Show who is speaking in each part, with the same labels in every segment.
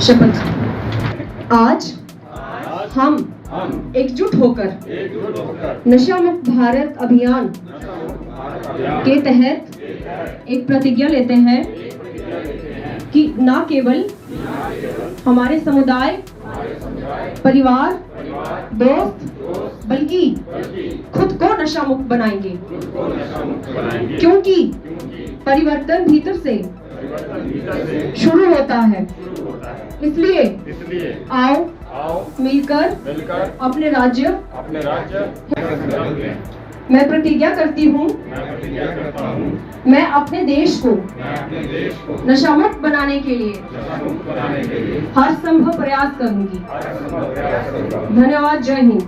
Speaker 1: शपथ। आज हम एकजुट होकर नशा मुक्त भारत अभियान के तहत एक प्रतिज्ञा लेते हैं कि न केवल हमारे समुदाय, परिवार, दोस्त, बल्कि खुद को नशा मुक्त बनाएंगे, क्योंकि परिवर्तन भीतर से शुरू होता है। इसलिए आओ मिलकर अपने राज्य मैं प्रतिज्ञा करती हूँ, मैं अपने देश को नशा मुक्त बनाने के लिए हर संभव प्रयास करूंगी। धन्यवाद। जय हिंद।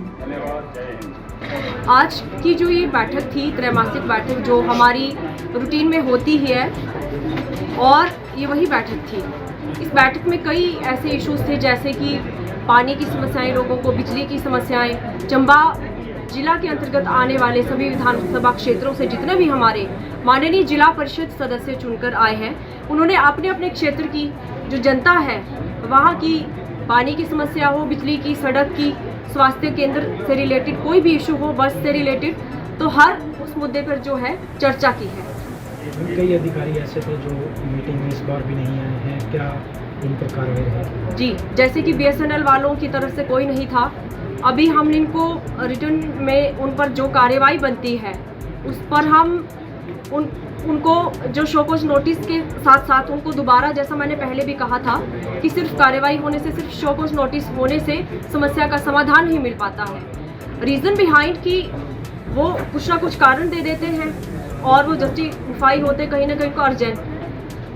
Speaker 2: आज की जो ये बैठक थी, त्रैमासिक बैठक जो हमारी रूटीन में होती ही है, और ये वही बैठक थी। इस बैठक में कई ऐसे इश्यूज थे जैसे कि पानी की समस्याएं, लोगों को बिजली की समस्याएं, चंबा जिला के अंतर्गत आने वाले सभी विधानसभा क्षेत्रों से जितने भी हमारे माननीय जिला परिषद सदस्य चुनकर आए हैं, उन्होंने अपने अपने क्षेत्र की जो जनता है वहाँ की पानी की समस्या हो, बिजली की, सड़क की, स्वास्थ्य केंद्र से रिलेटेड कोई भी इशू हो, बस से रिलेटेड, तो हर उस मुद्दे पर जो है चर्चा की है।
Speaker 3: कई अधिकारी ऐसे थे जो मीटिंग में इस बार भी नहीं आए हैं, क्या इन पर कार्रवाई है?
Speaker 2: जी, जैसे कि BSNL वालों की तरफ से कोई नहीं था। अभी हम इनको रिटर्न में उन पर जो कार्रवाई बनती है उस पर हम उनको जो शोकॉज नोटिस के साथ साथ उनको दोबारा, जैसा मैंने पहले भी कहा था कि सिर्फ कार्रवाई होने से, सिर्फ शोकॉज नोटिस होने से समस्या का समाधान नहीं मिल पाता है। रीज़न बिहाइंड कि वो कुछ ना कुछ कारण दे देते हैं और वो जस्टिफाई होते कहीं ना कहीं को अर्जेंट।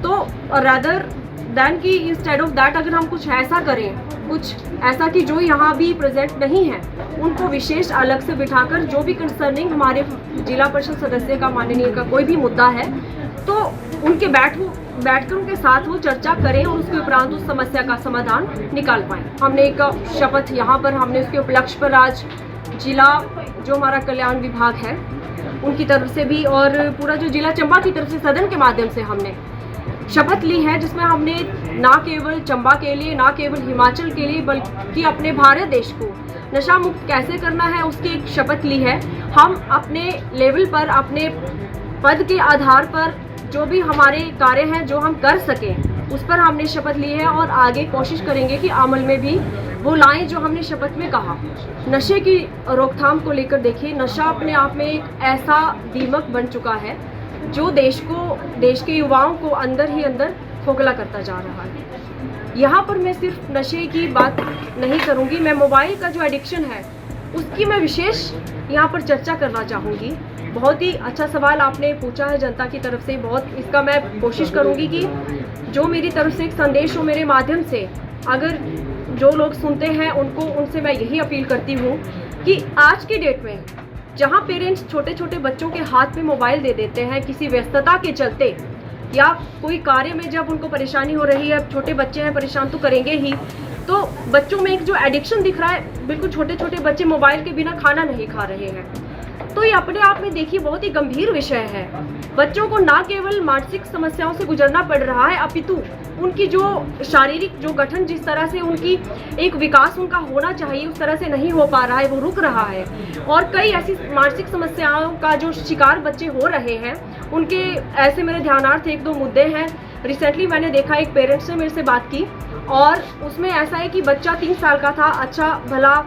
Speaker 2: तो रादर दैन कि इंस्टेड ऑफ दैट अगर हम कुछ ऐसा करें, कुछ ऐसा कि जो यहाँ भी प्रेजेंट नहीं है, उनको विशेष अलग से बिठाकर जो भी कंसर्निंग हमारे जिला परिषद सदस्य का, माननीय का कोई भी मुद्दा है, तो उनके बैठकर उनके साथ वो चर्चा करें और उसके उपरांत उस समस्या का समाधान निकाल पाएँ। हमने एक शपथ यहाँ पर हमने उसके उपलक्ष्य पर आज जिला जो हमारा कल्याण विभाग है उनकी तरफ से भी और पूरा जो जिला चंबा की तरफ से सदन के माध्यम से हमने शपथ ली है, जिसमें हमने ना केवल चंबा के लिए, ना केवल हिमाचल के लिए, बल्कि अपने भारत देश को नशा मुक्त कैसे करना है उसकी एक शपथ ली है। हम अपने लेवल पर, अपने पद के आधार पर जो भी हमारे कार्य हैं जो हम कर सकें उस पर हमने शपथ ली है और आगे कोशिश करेंगे कि अमल में भी वो लाएं जो हमने शपथ में कहा। नशे की रोकथाम को लेकर देखिए, नशा अपने आप में एक ऐसा दीमक बन चुका है जो देश के युवाओं को अंदर ही अंदर खोखला करता जा रहा है। यहाँ पर मैं सिर्फ नशे की बात नहीं करूँगी, मैं मोबाइल का जो एडिक्शन है उसकी मैं विशेष यहाँ पर चर्चा करना चाहूँगी। बहुत ही अच्छा सवाल आपने पूछा है जनता की तरफ से, बहुत इसका मैं कोशिश करूँगी कि जो मेरी तरफ से एक संदेश हो मेरे माध्यम से, अगर जो लोग सुनते हैं उनसे मैं यही अपील करती हूँ कि आज की डेट में जहाँ पेरेंट्स छोटे छोटे बच्चों के हाथ में मोबाइल दे देते हैं किसी व्यस्तता के चलते, या कोई कार्य में जब उनको परेशानी हो रही है, छोटे बच्चे हैं परेशान तो करेंगे ही, तो बच्चों में एक जो एडिक्शन दिख रहा है, बिल्कुल छोटे छोटे बच्चे मोबाइल के बिना खाना नहीं खा रहे हैं, तो ये अपने आप में देखिए बहुत ही गंभीर विषय है। बच्चों को ना केवल मानसिक समस्याओं से गुजरना पड़ रहा है, अपितु उनकी जो शारीरिक जो गठन, जिस तरह से उनकी एक विकास उनका होना चाहिए उस तरह से नहीं हो पा रहा है, वो रुक रहा है। और कई ऐसी मानसिक समस्याओं का जो शिकार बच्चे हो रहे हैं, उनके ऐसे मेरे ध्यानार्थ एक दो मुद्दे हैं। रिसेंटली मैंने देखा, एक पेरेंट्स ने मेरे से बात की और उसमें ऐसा है कि बच्चा 3 साल का था, अच्छा भला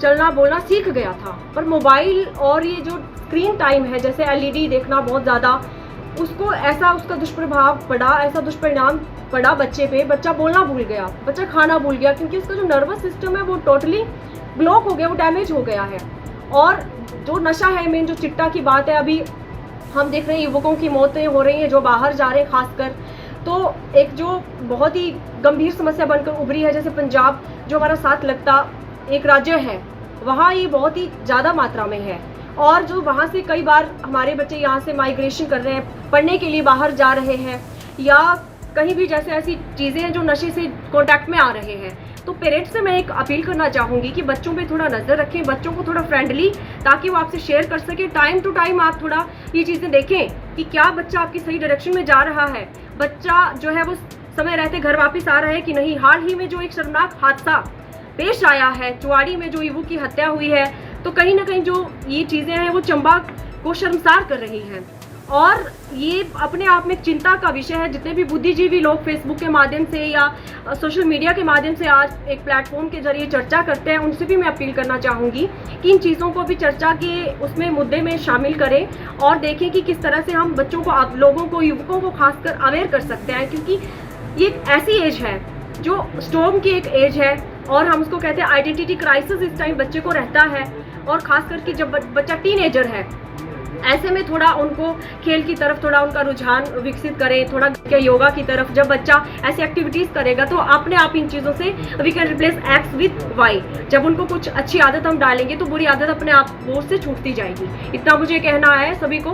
Speaker 2: चलना बोलना सीख गया था, पर मोबाइल और ये जो स्क्रीन टाइम है, जैसे LED देखना बहुत ज़्यादा, उसको ऐसा उसका दुष्प्रभाव पड़ा, ऐसा दुष्परिणाम पड़ा बच्चे पे। बच्चा बोलना भूल गया, बच्चा खाना भूल गया, क्योंकि उसका जो नर्वस सिस्टम है वो टोटली ब्लॉक हो गया, वो डैमेज हो गया है। और जो नशा है, मेन जो चिट्टा की बात है, अभी हम देख रहे हैं युवकों की मौतें हो रही हैं जो बाहर जा रहे हैं खासकर, तो एक जो बहुत ही गंभीर समस्या बनकर उभरी है, जैसे पंजाब जो हमारा साथ लगता एक राज्य है, वहाँ ये बहुत ही ज़्यादा मात्रा में है। और जो वहाँ से कई बार हमारे बच्चे यहाँ से माइग्रेशन कर रहे हैं, पढ़ने के लिए बाहर जा रहे हैं, या कहीं भी जैसे ऐसी चीज़ें हैं जो नशे से कॉन्टैक्ट में आ रहे हैं। तो पेरेंट्स से मैं एक अपील करना चाहूँगी कि बच्चों पे थोड़ा नज़र रखें, बच्चों को थोड़ा फ्रेंडली, ताकि वो आपसे शेयर कर सके। टाइम टू टाइम आप थोड़ा ये चीज़ें देखें कि क्या बच्चा आपकी सही डायरेक्शन में जा रहा है, बच्चा जो है वो समय रहते घर वापस आ रहे हैं कि नहीं। हाल ही में जो एक शर्मनाक हादसा पेश आया है, चुवाड़ी में जो युवक की हत्या हुई है, तो कहीं ना कहीं जो ये चीज़ें हैं वो चंबा को शर्मसार कर रही हैं और ये अपने आप में चिंता का विषय है। जितने भी बुद्धिजीवी लोग फेसबुक के माध्यम से या सोशल मीडिया के माध्यम से आज एक प्लेटफॉर्म के जरिए चर्चा करते हैं, उनसे भी मैं अपील करना चाहूँगी कि इन चीज़ों को भी चर्चा के उसमें मुद्दे में शामिल करें और देखें कि किस तरह से हम बच्चों को, आप लोगों को, युवकों को खासकर अवेयर कर सकते हैं, क्योंकि ये एक ऐसी एज है जो स्टॉर्म की एक एज है और हम उसको कहते हैं आइडेंटिटी क्राइसिस इस टाइम बच्चे को रहता है। और ख़ास करके जब बच्चा टीनेजर है, ऐसे में थोड़ा उनको खेल की तरफ थोड़ा उनका रुझान विकसित करें, थोड़ा योगा की तरफ। जब बच्चा ऐसी एक्टिविटीज़ करेगा तो अपने आप इन चीज़ों से we can replace X with Y. जब उनको कुछ अच्छी आदत हम डालेंगे तो बुरी आदत अपने आप वो से छूटती जाएगी। इतना मुझे कहना है सभी को।